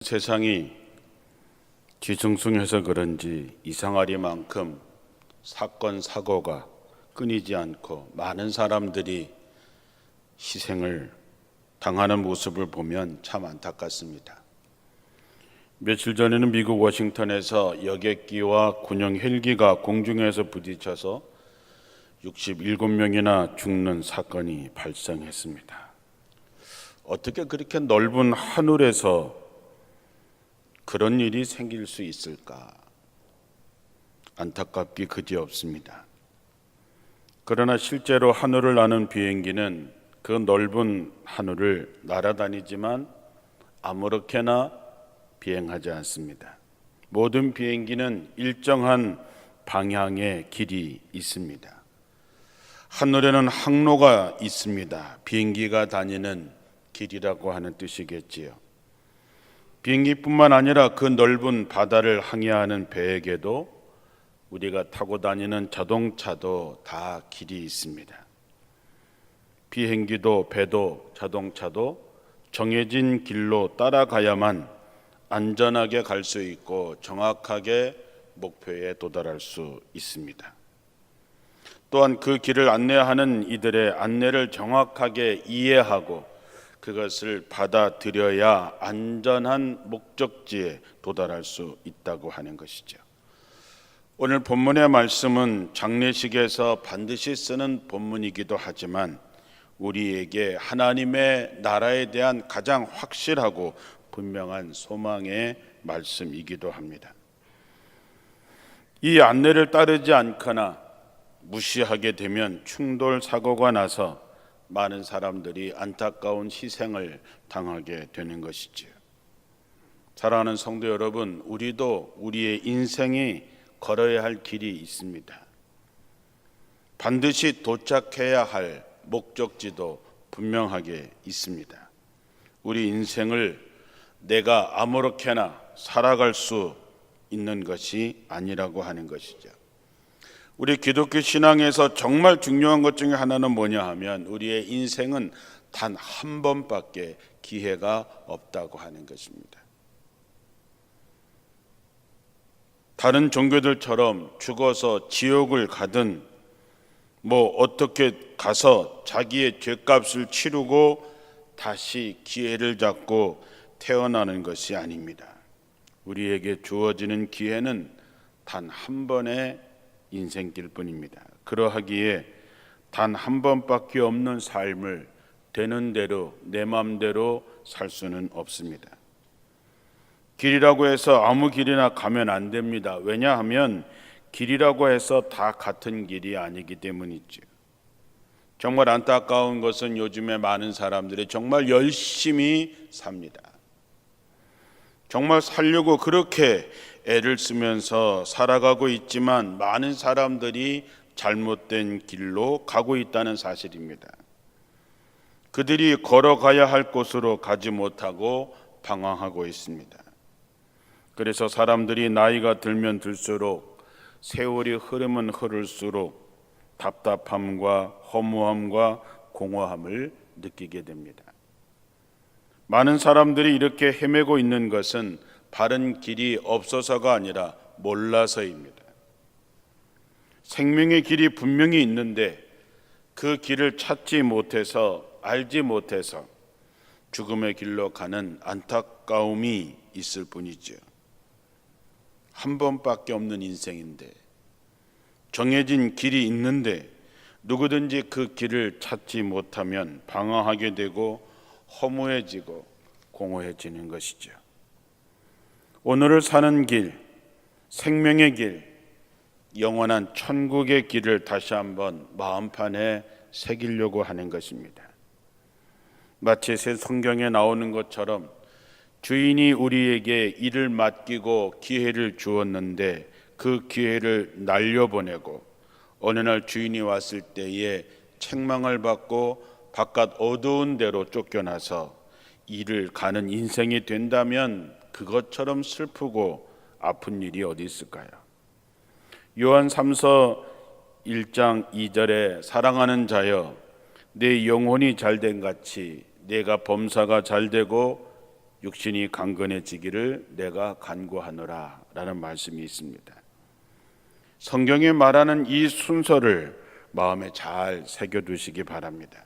세상이 뒤숭숭해서 그런지 이상하리만큼 사건 사고가 끊이지 않고 많은 사람들이 희생을 당하는 모습을 보면 참 안타깝습니다. 며칠 전에는 미국 워싱턴에서 여객기와 군용 헬기가 공중에서 부딪혀서 67명이나 죽는 사건이 발생했습니다. 어떻게 그렇게 넓은 하늘에서 그런 일이 생길 수 있을까? 안타깝기 그지없습니다. 그러나 실제로 하늘을 나는 비행기는 그 넓은 하늘을 날아다니지만 아무렇게나 비행하지 않습니다. 모든 비행기는 일정한 방향의 길이 있습니다. 하늘에는 항로가 있습니다. 비행기가 다니는 길이라고 하는 뜻이겠지요. 비행기뿐만 아니라 그 넓은 바다를 항해하는 배에게도 우리가 타고 다니는 자동차도 다 길이 있습니다. 비행기도 배도 자동차도 정해진 길로 따라가야만 안전하게 갈 수 있고 정확하게 목표에 도달할 수 있습니다. 또한 그 길을 안내하는 이들의 안내를 정확하게 이해하고 그것을 받아들여야 안전한 목적지에 도달할 수 있다고 하는 것이죠. 오늘 본문의 말씀은 장례식에서 반드시 쓰는 본문이기도 하지만 우리에게 하나님의 나라에 대한 가장 확실하고 분명한 소망의 말씀이기도 합니다. 이 안내를 따르지 않거나 무시하게 되면 충돌 사고가 나서 많은 사람들이 안타까운 희생을 당하게 되는 것이지요. 사랑하는 성도 여러분, 우리도 우리의 인생이 걸어야 할 길이 있습니다. 반드시 도착해야 할 목적지도 분명하게 있습니다. 우리 인생을 내가 아무렇게나 살아갈 수 있는 것이 아니라고 하는 것이죠. 우리 기독교 신앙에서 정말 중요한 것 중에 하나는 뭐냐 하면 우리의 인생은 단 한 번밖에 기회가 없다고 하는 것입니다. 다른 종교들처럼 죽어서 지옥을 가든 어떻게 가서 자기의 죄값을 치르고 다시 기회를 잡고 태어나는 것이 아닙니다. 우리에게 주어지는 기회는 단 한 번의 인생길 뿐입니다. 그러하기에 단 한 번밖에 없는 삶을 되는 대로 내 마음대로 살 수는 없습니다. 길이라고 해서 아무 길이나 가면 안 됩니다. 왜냐하면 길이라고 해서 다 같은 길이 아니기 때문이죠. 정말 안타까운 것은 요즘에 많은 사람들이 정말 열심히 삽니다. 정말 살려고 그렇게 애를 쓰면서 살아가고 있지만 많은 사람들이 잘못된 길로 가고 있다는 사실입니다. 그들이 걸어가야 할 곳으로 가지 못하고 방황하고 있습니다. 그래서 사람들이 나이가 들면 들수록 세월이 흐르면 흐를수록 답답함과 허무함과 공허함을 느끼게 됩니다. 많은 사람들이 이렇게 헤매고 있는 것은 바른 길이 없어서가 아니라 몰라서입니다. 생명의 길이 분명히 있는데 그 길을 찾지 못해서 알지 못해서 죽음의 길로 가는 안타까움이 있을 뿐이죠. 한 번밖에 없는 인생인데 정해진 길이 있는데 누구든지 그 길을 찾지 못하면 방황하게 되고 허무해지고 공허해지는 것이죠. 오늘을 사는 길, 생명의 길, 영원한 천국의 길을 다시 한번 마음판에 새기려고 하는 것입니다. 마치 새 성경에 나오는 것처럼 주인이 우리에게 일을 맡기고 기회를 주었는데 그 기회를 날려보내고 어느 날 주인이 왔을 때에 책망을 받고 바깥 어두운 데로 쫓겨나서 일을 가는 인생이 된다면 그것처럼 슬프고 아픈 일이 어디 있을까요? 요한 3서 1장 2절에 사랑하는 자여 내 영혼이 잘된 같이 내가 범사가 잘되고 육신이 강건해지기를 내가 간구하노라 라는 말씀이 있습니다. 성경이 말하는 이 순서를 마음에 잘 새겨두시기 바랍니다.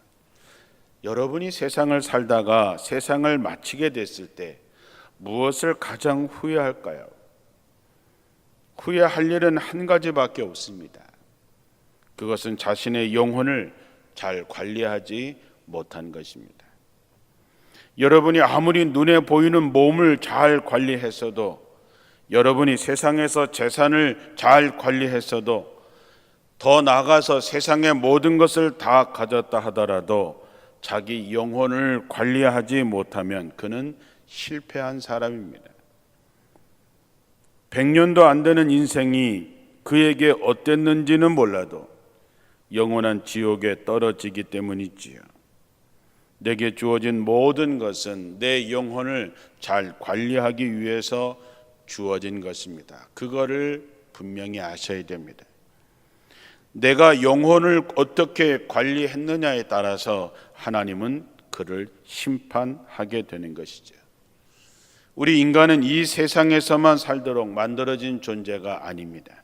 여러분이 세상을 살다가 세상을 마치게 됐을 때 무엇을 가장 후회할까요? 후회할 일은 한 가지밖에 없습니다. 그것은 자신의 영혼을 잘 관리하지 못한 것입니다. 여러분이 아무리 눈에 보이는 몸을 잘 관리했어도, 여러분이 세상에서 재산을 잘 관리했어도, 더 나아가서 세상의 모든 것을 다 가졌다 하더라도 자기 영혼을 관리하지 못하면 그는 실패한 사람입니다. 100년도 안 되는 인생이 그에게 어땠는지는 몰라도 영원한 지옥에 떨어지기 때문이지요. 내게 주어진 모든 것은 내 영혼을 잘 관리하기 위해서 주어진 것입니다. 그거를 분명히 아셔야 됩니다. 내가 영혼을 어떻게 관리했느냐에 따라서 하나님은 그를 심판하게 되는 것이죠. 우리 인간은 이 세상에서만 살도록 만들어진 존재가 아닙니다.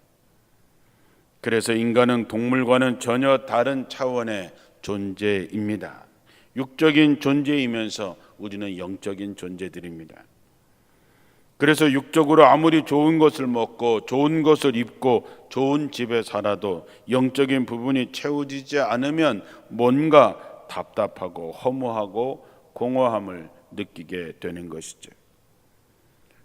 그래서 인간은 동물과는 전혀 다른 차원의 존재입니다. 육적인 존재이면서 우리는 영적인 존재들입니다. 그래서 육적으로 아무리 좋은 것을 먹고 좋은 것을 입고 좋은 집에 살아도 영적인 부분이 채워지지 않으면 뭔가 답답하고 허무하고 공허함을 느끼게 되는 것이죠.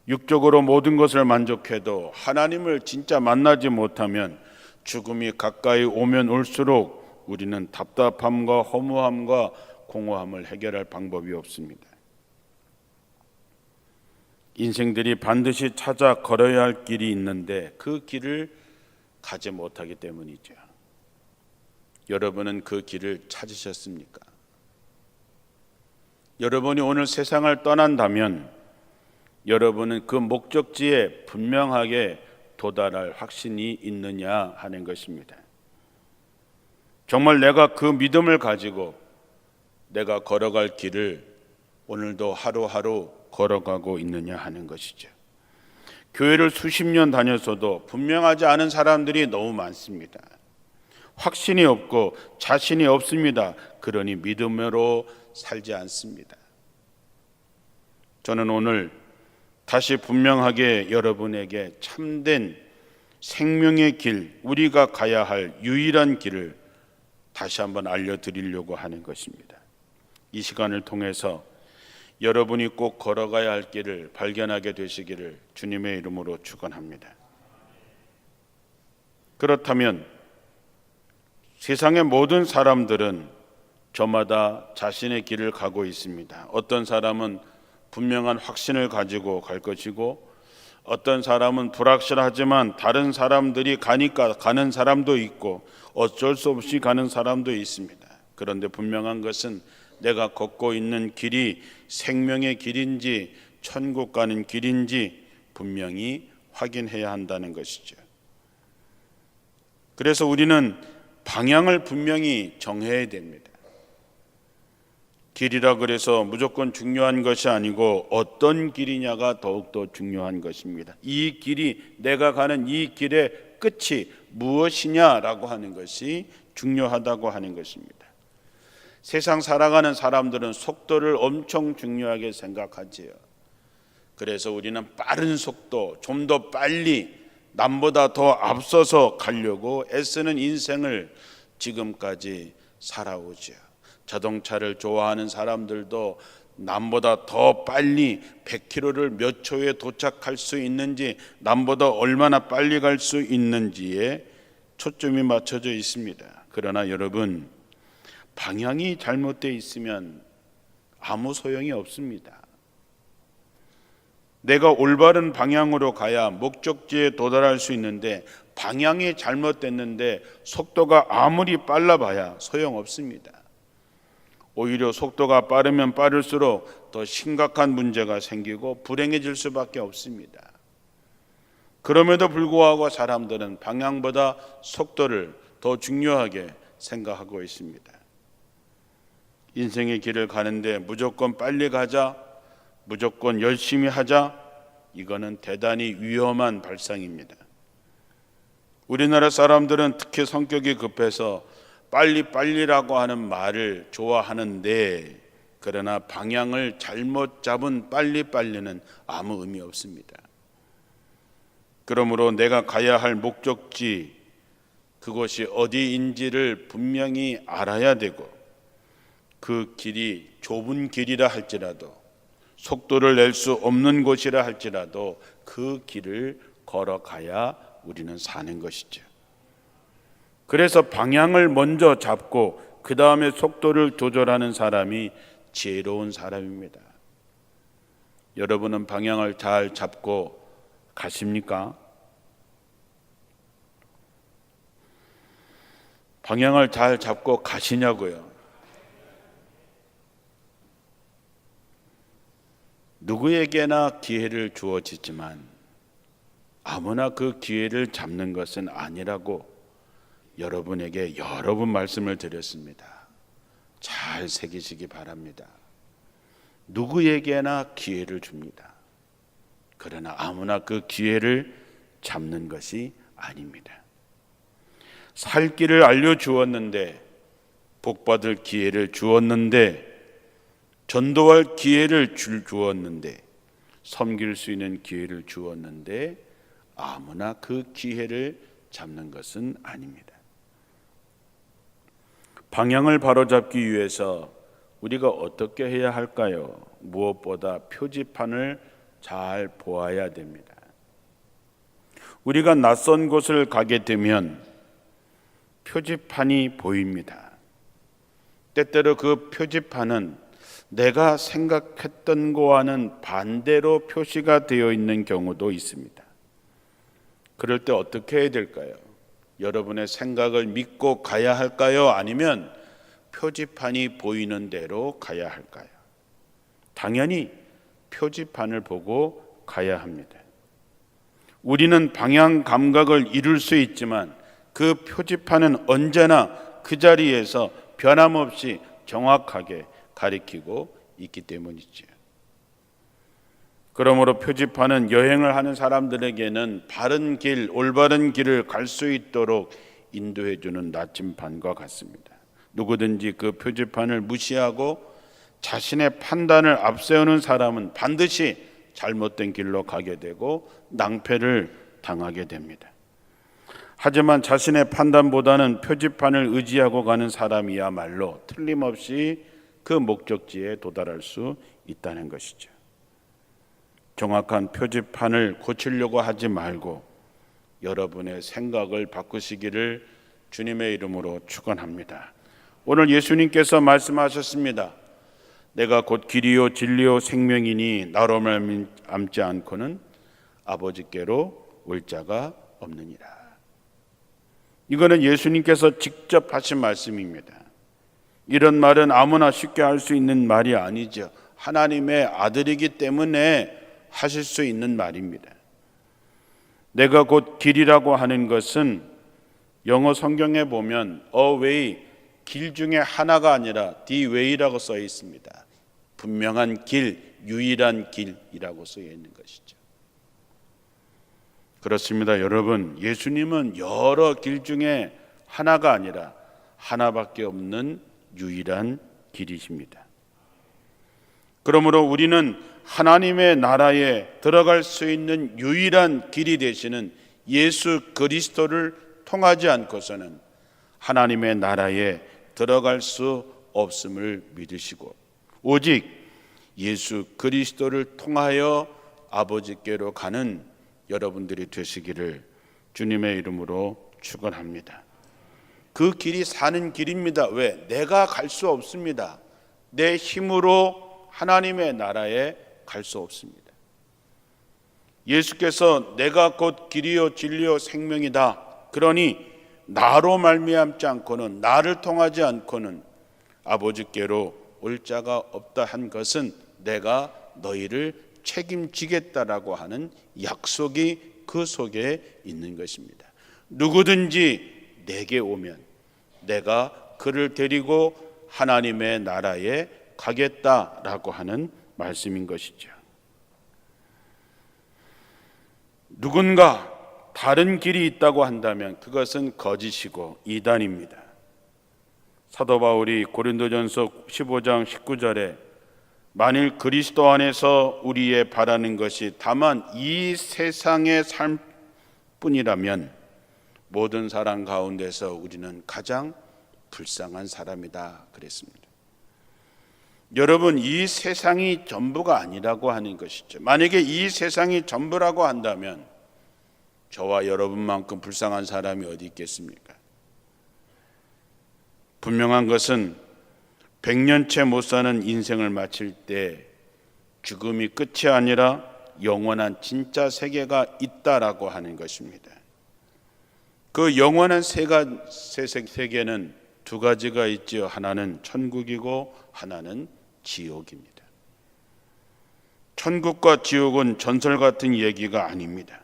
육적으로 모든 것을 만족해도 하나님을 진짜 만나지 못하면 죽음이 가까이 오면 올수록 우리는 답답함과 허무함과 공허함을 해결할 방법이 없습니다. 인생들이 반드시 찾아 걸어야 할 길이 있는데 그 길을 가지 못하기 때문이죠. 여러분은 그 길을 찾으셨습니까? 여러분이 오늘 세상을 떠난다면 여러분은 그 목적지에 분명하게 도달할 확신이 있느냐 하는 것입니다. 정말 내가 그 믿음을 가지고 내가 걸어갈 길을 오늘도 하루하루 걸어가고 있느냐 하는 것이죠. 교회를 수십 년 다녔어도 분명하지 않은 사람들이 너무 많습니다. 확신이 없고 자신이 없습니다. 그러니 믿음으로 살지 않습니다. 저는 오늘 다시 분명하게 여러분에게 참된 생명의 길, 우리가 가야 할 유일한 길을 다시 한번 알려드리려고 하는 것입니다. 이 시간을 통해서 여러분이 꼭 걸어가야 할 길을 발견하게 되시기를 주님의 이름으로 축원합니다. 그렇다면 세상의 모든 사람들은 저마다 자신의 길을 가고 있습니다. 어떤 사람은 분명한 확신을 가지고 갈 것이고 어떤 사람은 불확실하지만 다른 사람들이 가니까 가는 사람도 있고 어쩔 수 없이 가는 사람도 있습니다. 그런데 분명한 것은 내가 걷고 있는 길이 생명의 길인지 천국 가는 길인지 분명히 확인해야 한다는 것이죠. 그래서 우리는 방향을 분명히 정해야 됩니다. 길이라 그래서 무조건 중요한 것이 아니고 어떤 길이냐가 더욱더 중요한 것입니다. 이 길이, 내가 가는 이 길의 끝이 무엇이냐라고 하는 것이 중요하다고 하는 것입니다. 세상 살아가는 사람들은 속도를 엄청 중요하게 생각하지요. 그래서 우리는 빠른 속도, 좀 더 빨리 남보다 더 앞서서 가려고 애쓰는 인생을 지금까지 살아오죠. 자동차를 좋아하는 사람들도 남보다 더 빨리 100km를 몇 초에 도착할 수 있는지, 남보다 얼마나 빨리 갈 수 있는지에 초점이 맞춰져 있습니다. 그러나 여러분, 방향이 잘못되어 있으면 아무 소용이 없습니다. 내가 올바른 방향으로 가야 목적지에 도달할 수 있는데 방향이 잘못됐는데 속도가 아무리 빨라봐야 소용없습니다. 오히려 속도가 빠르면 빠를수록 더 심각한 문제가 생기고 불행해질 수밖에 없습니다. 그럼에도 불구하고 사람들은 방향보다 속도를 더 중요하게 생각하고 있습니다. 인생의 길을 가는데 무조건 빨리 가자, 무조건 열심히 하자, 이거는 대단히 위험한 발상입니다. 우리나라 사람들은 특히 성격이 급해서 빨리빨리라고 하는 말을 좋아하는데, 그러나 방향을 잘못 잡은 빨리빨리는 아무 의미 없습니다. 그러므로 내가 가야 할 목적지, 그곳이 어디인지를 분명히 알아야 되고, 그 길이 좁은 길이라 할지라도, 속도를 낼 수 없는 곳이라 할지라도 그 길을 걸어가야 우리는 사는 것이죠. 그래서 방향을 먼저 잡고 그 다음에 속도를 조절하는 사람이 지혜로운 사람입니다. 여러분은 방향을 잘 잡고 가십니까? 방향을 잘 잡고 가시냐고요? 누구에게나 기회를 주어지지만 아무나 그 기회를 잡는 것은 아니라고 여러분에게 여러 번 말씀을 드렸습니다. 잘 새기시기 바랍니다. 누구에게나 기회를 줍니다. 그러나 아무나 그 기회를 잡는 것이 아닙니다. 살 길을 알려주었는데, 복받을 기회를 주었는데, 전도할 기회를 주었는데, 섬길 수 있는 기회를 주었는데 아무나 그 기회를 잡는 것은 아닙니다. 방향을 바로잡기 위해서 우리가 어떻게 해야 할까요? 무엇보다 표지판을 잘 보아야 됩니다. 우리가 낯선 곳을 가게 되면 표지판이 보입니다. 때때로 그 표지판은 내가 생각했던 거와는 반대로 표시가 되어 있는 경우도 있습니다. 그럴 때 어떻게 해야 될까요? 여러분의 생각을 믿고 가야 할까요? 아니면 표지판이 보이는 대로 가야 할까요? 당연히 표지판을 보고 가야 합니다. 우리는 방향 감각을 잃을 수 있지만 그 표지판은 언제나 그 자리에서 변함없이 정확하게 가리키고 있기 때문이죠. 그러므로 표지판은 여행을 하는 사람들에게는 바른 길, 올바른 길을 갈 수 있도록 인도해 주는 나침반과 같습니다. 누구든지 그 표지판을 무시하고 자신의 판단을 앞세우는 사람은 반드시 잘못된 길로 가게 되고 낭패를 당하게 됩니다. 하지만 자신의 판단보다는 표지판을 의지하고 가는 사람이야말로 틀림없이 그 목적지에 도달할 수 있다는 것이죠. 정확한 표지판을 고치려고 하지 말고 여러분의 생각을 바꾸시기를 주님의 이름으로 축원합니다. 오늘 예수님께서 말씀하셨습니다. 내가 곧 길이요 진리요 생명이니 나로 말미암지 않고는 아버지께로 올 자가 없느니라. 이거는 예수님께서 직접 하신 말씀입니다. 이런 말은 아무나 쉽게 할 수 있는 말이 아니죠. 하나님의 아들이기 때문에 하실 수 있는 말입니다. 내가 곧 길이라고 하는 것은 영어 성경에 보면 a way, 길 중에 하나가 아니라 the way라고 써 있습니다. 분명한 길, 유일한 길이라고 써 있는 것이죠. 그렇습니다. 여러분, 예수님은 여러 길 중에 하나가 아니라 하나밖에 없는 유일한 길이십니다. 그러므로 우리는 하나님의 나라에 들어갈 수 있는 유일한 길이 되시는 예수 그리스도를 통하지 않고서는 하나님의 나라에 들어갈 수 없음을 믿으시고 오직 예수 그리스도를 통하여 아버지께로 가는 여러분들이 되시기를 주님의 이름으로 축원합니다. 그 길이 사는 길입니다. 왜? 내가 갈 수 없습니다. 내 힘으로 하나님의 나라에 갈 수 없습니다. 예수께서 내가 곧 길이요 진리요 생명이다. 그러니 나로 말미암지 않고는, 나를 통하지 않고는 아버지께로 올 자가 없다 한 것은 내가 너희를 책임지겠다라고 하는 약속이 그 속에 있는 것입니다. 누구든지 내게 오면 내가 그를 데리고 하나님의 나라에 가겠다라고 하는 말씀인 것이죠. 누군가 다른 길이 있다고 한다면 그것은 거짓이고 이단입니다. 사도 바울이 고린도전서 15장 19절에 만일 그리스도 안에서 우리의 바라는 것이 다만 이 세상의 삶뿐이라면 모든 사람 가운데서 우리는 가장 불쌍한 사람이다 그랬습니다. 여러분, 이 세상이 전부가 아니라고 하는 것이죠. 만약에 이 세상이 전부라고 한다면 저와 여러분만큼 불쌍한 사람이 어디 있겠습니까? 분명한 것은 100년째 못 사는 인생을 마칠 때 죽음이 끝이 아니라 영원한 진짜 세계가 있다라고 하는 것입니다. 그 영원한 세계는 두 가지가 있지요. 하나는 천국이고 하나는 지옥입니다. 천국과 지옥은 전설 같은 얘기가 아닙니다.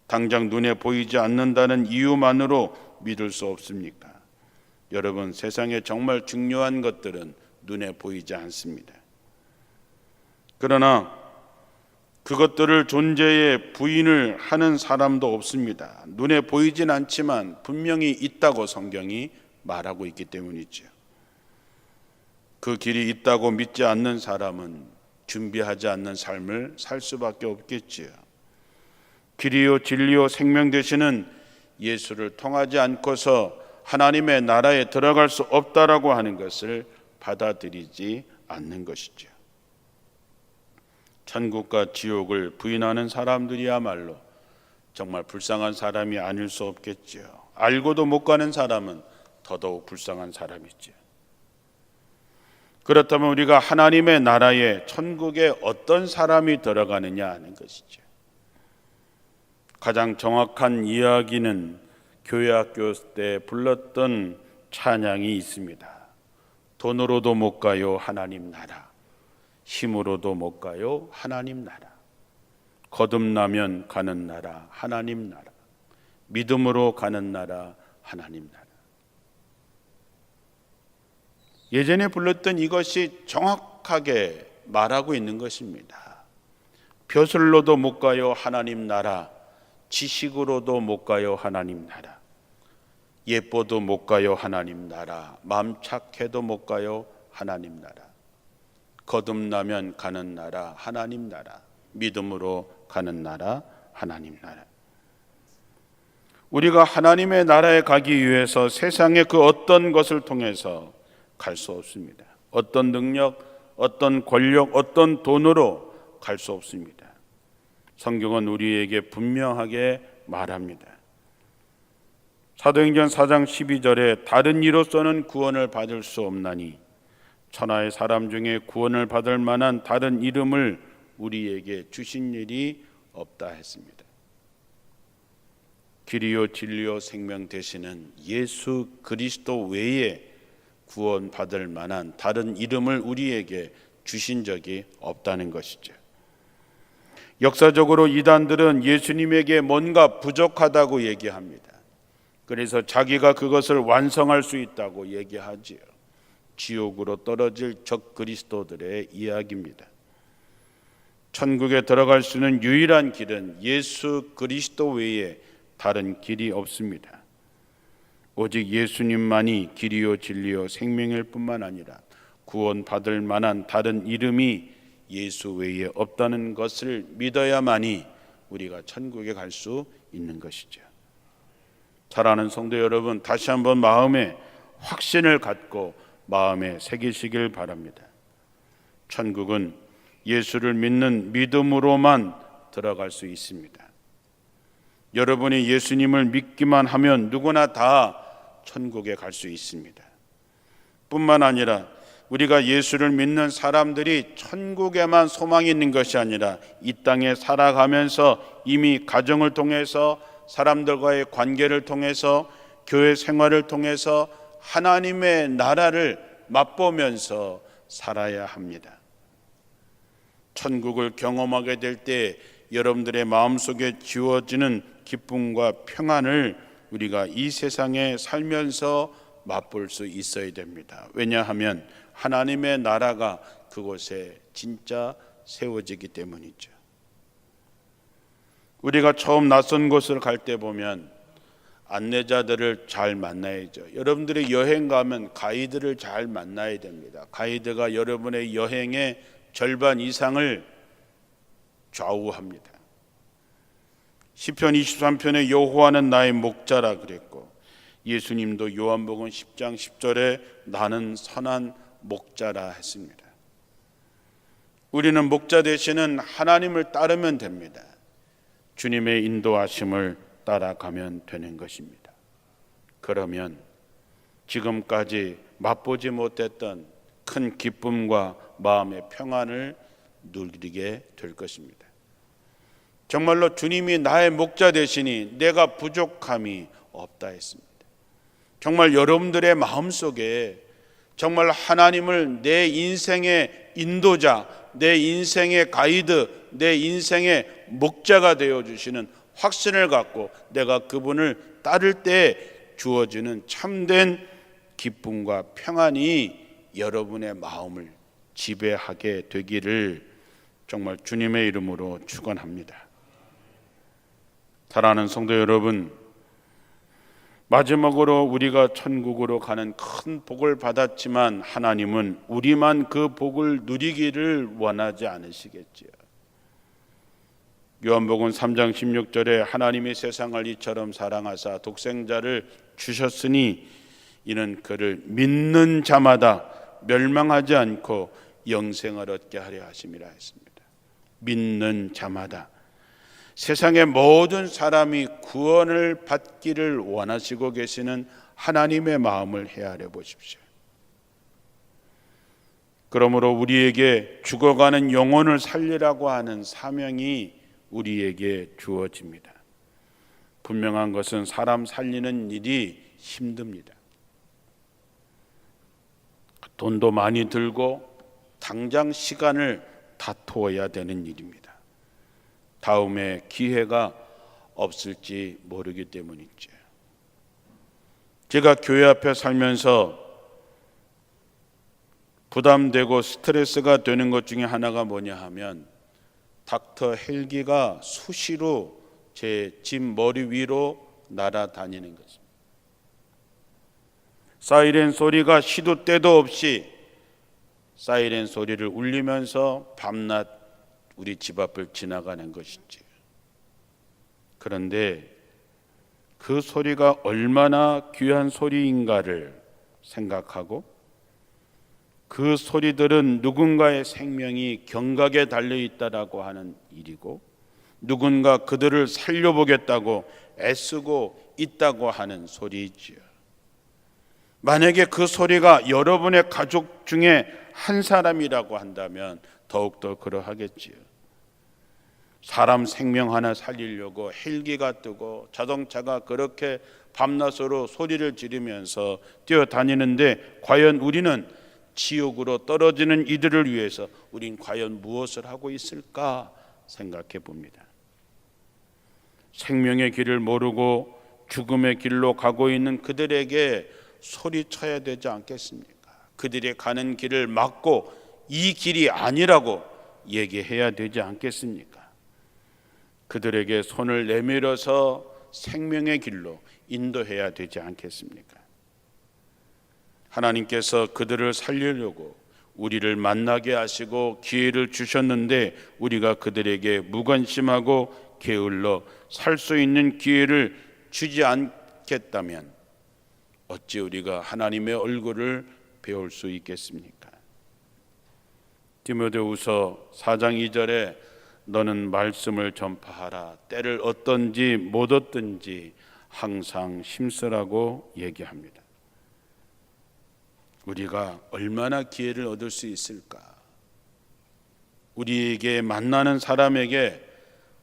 당장 눈에 보이지 않는다는 이유만으로 믿을 수 없습니까? 여러분, 세상에 정말 중요한 것들은 눈에 보이지 않습니다. 그러나 그것들을 존재에 부인을 하는 사람도 없습니다. 눈에 보이진 않지만 분명히 있다고 성경이 말하고 있기 때문이죠. 그 길이 있다고 믿지 않는 사람은 준비하지 않는 삶을 살 수밖에 없겠지요. 길이요 진리요 생명 되시는 예수를 통하지 않고서 하나님의 나라에 들어갈 수 없다라고 하는 것을 받아들이지 않는 것이죠. 천국과 지옥을 부인하는 사람들이야말로 정말 불쌍한 사람이 아닐 수 없겠지요. 알고도 못 가는 사람은 더더욱 불쌍한 사람이죠. 그렇다면 우리가 하나님의 나라에 천국에 어떤 사람이 들어가느냐 하는 것이죠. 가장 정확한 이야기는 교회 학교 때 불렀던 찬양이 있습니다. 돈으로도 못 가요 하나님 나라, 힘으로도 못 가요 하나님 나라, 거듭나면 가는 나라 하나님 나라, 믿음으로 가는 나라 하나님 나라. 예전에 불렀던 이것이 정확하게 말하고 있는 것입니다. 벼슬로도 못 가요 하나님 나라, 지식으로도 못 가요 하나님 나라, 예뻐도 못 가요 하나님 나라, 마음 착해도 못 가요 하나님 나라, 거듭나면 가는 나라 하나님 나라, 믿음으로 가는 나라 하나님 나라. 우리가 하나님의 나라에 가기 위해서 세상의 그 어떤 것을 통해서 갈 수 없습니다. 어떤 능력, 어떤 권력, 어떤 돈으로 갈 수 없습니다. 성경은 우리에게 분명하게 말합니다. 사도행전 4장 12절에 다른 이로서는 구원을 받을 수 없나니 천하의 사람 중에 구원을 받을 만한 다른 이름을 우리에게 주신 일이 없다 했습니다. 길이요 진리요 생명 되시는 예수 그리스도 외에 구원받을 만한 다른 이름을 우리에게 주신 적이 없다는 것이죠. 역사적으로 이단들은 예수님에게 뭔가 부족하다고 얘기합니다. 그래서 자기가 그것을 완성할 수 있다고 얘기하지요. 지옥으로 떨어질 적 그리스도들의 이야기입니다. 천국에 들어갈 수 있는 유일한 길은 예수 그리스도 외에 다른 길이 없습니다. 오직 예수님만이 길이요 진리요 생명일 뿐만 아니라 구원받을 만한 다른 이름이 예수 외에 없다는 것을 믿어야만이 우리가 천국에 갈 수 있는 것이죠. 사랑하는 성도 여러분, 다시 한번 마음에 확신을 갖고 마음에 새기시길 바랍니다. 천국은 예수를 믿는 믿음으로만 들어갈 수 있습니다. 여러분이 예수님을 믿기만 하면 누구나 다 천국에 갈 수 있습니다. 뿐만 아니라 우리가 예수를 믿는 사람들이 천국에만 소망이 있는 것이 아니라 이 땅에 살아가면서 이미 가정을 통해서 사람들과의 관계를 통해서 교회 생활을 통해서 하나님의 나라를 맛보면서 살아야 합니다. 천국을 경험하게 될 때 여러분들의 마음속에 지워지는 기쁨과 평안을 우리가 이 세상에 살면서 맛볼 수 있어야 됩니다. 왜냐하면 하나님의 나라가 그곳에 진짜 세워지기 때문이죠. 우리가 처음 낯선 곳을 갈 때 보면 안내자들을 잘 만나야죠. 여러분들이 여행 가면 가이드를 잘 만나야 됩니다. 가이드가 여러분의 여행의 절반 이상을 좌우합니다. 시편 23편에 여호와는 나의 목자라 그랬고, 예수님도 요한복음 10장 10절에 나는 선한 목자라 했습니다. 우리는 목자 되시는 하나님을 따르면 됩니다. 주님의 인도하심을 따라가면 되는 것입니다. 그러면 지금까지 맛보지 못했던 큰 기쁨과 마음의 평안을 누리게 될 것입니다. 정말로 주님이 나의 목자 되시니 내가 부족함이 없다 했습니다. 정말 여러분들의 마음속에 정말 하나님을 내 인생의 인도자, 내 인생의 가이드, 내 인생의 목자가 되어주시는 확신을 갖고 내가 그분을 따를 때 주어지는 참된 기쁨과 평안이 여러분의 마음을 지배하게 되기를 정말 주님의 이름으로 축원합니다. 사랑하는 성도 여러분, 마지막으로 우리가 천국으로 가는 큰 복을 받았지만 하나님은 우리만 그 복을 누리기를 원하지 않으시겠지요. 요한복음 3장 16절에 하나님이 세상을 이처럼 사랑하사 독생자를 주셨으니 이는 그를 믿는 자마다 멸망하지 않고 영생을 얻게 하려 하심이라 했습니다. 믿는 자마다, 세상의 모든 사람이 구원을 받기를 원하시고 계시는 하나님의 마음을 헤아려 보십시오. 그러므로 우리에게 죽어가는 영혼을 살리라고 하는 사명이 우리에게 주어집니다. 분명한 것은 사람 살리는 일이 힘듭니다. 돈도 많이 들고 당장 시간을 다투어야 되는 일입니다. 다음에 기회가 없을지 모르기 때문이죠. 제가 교회 앞에 살면서 부담되고 스트레스가 되는 것 중에 하나가 뭐냐 하면 닥터 헬기가 수시로 제 집 머리 위로 날아다니는 것입니다. 사이렌 소리가 시도 때도 없이 사이렌 소리를 울리면서 밤낮 우리 집 앞을 지나가는 것이지. 그런데 그 소리가 얼마나 귀한 소리인가를 생각하고 그 소리들은 누군가의 생명이 경각에 달려있다라고 하는 일이고 누군가 그들을 살려보겠다고 애쓰고 있다고 하는 소리이지요. 만약에 그 소리가 여러분의 가족 중에 한 사람이라고 한다면 더욱더 그러하겠지요. 사람 생명 하나 살리려고 헬기가 뜨고 자동차가 그렇게 밤낮으로 소리를 지르면서 뛰어다니는데 과연 우리는 지옥으로 떨어지는 이들을 위해서 우린 과연 무엇을 하고 있을까 생각해 봅니다. 생명의 길을 모르고 죽음의 길로 가고 있는 그들에게 소리쳐야 되지 않겠습니까? 그들이 가는 길을 막고 이 길이 아니라고 얘기해야 되지 않겠습니까? 그들에게 손을 내밀어서 생명의 길로 인도해야 되지 않겠습니까? 하나님께서 그들을 살리려고 우리를 만나게 하시고 기회를 주셨는데 우리가 그들에게 무관심하고 게을러 살 수 있는 기회를 주지 않겠다면 어찌 우리가 하나님의 얼굴을 배울 수 있겠습니까? 디모데후서 4장 2절에 너는 말씀을 전파하라. 때를 얻든지 못 얻든지 항상 힘쓰라고 얘기합니다. 우리가 얼마나 기회를 얻을 수 있을까? 우리에게 만나는 사람에게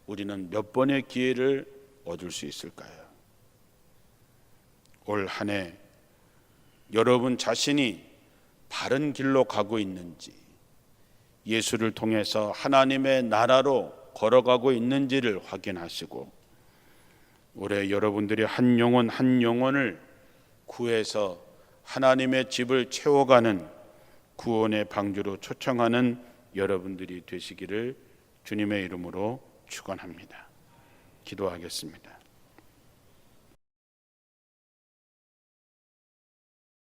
우리는 몇 번의 기회를 얻을 수 있을까요? 올 한 해 여러분 자신이 바른 길로 가고 있는지, 예수를 통해서 하나님의 나라로 걸어가고 있는지를 확인하시고 올해 여러분들이 한 영혼 한 영혼을 구해서 하나님의 집을 채워가는 구원의 방주로 초청하는 여러분들이 되시기를 주님의 이름으로 축원합니다. 기도하겠습니다.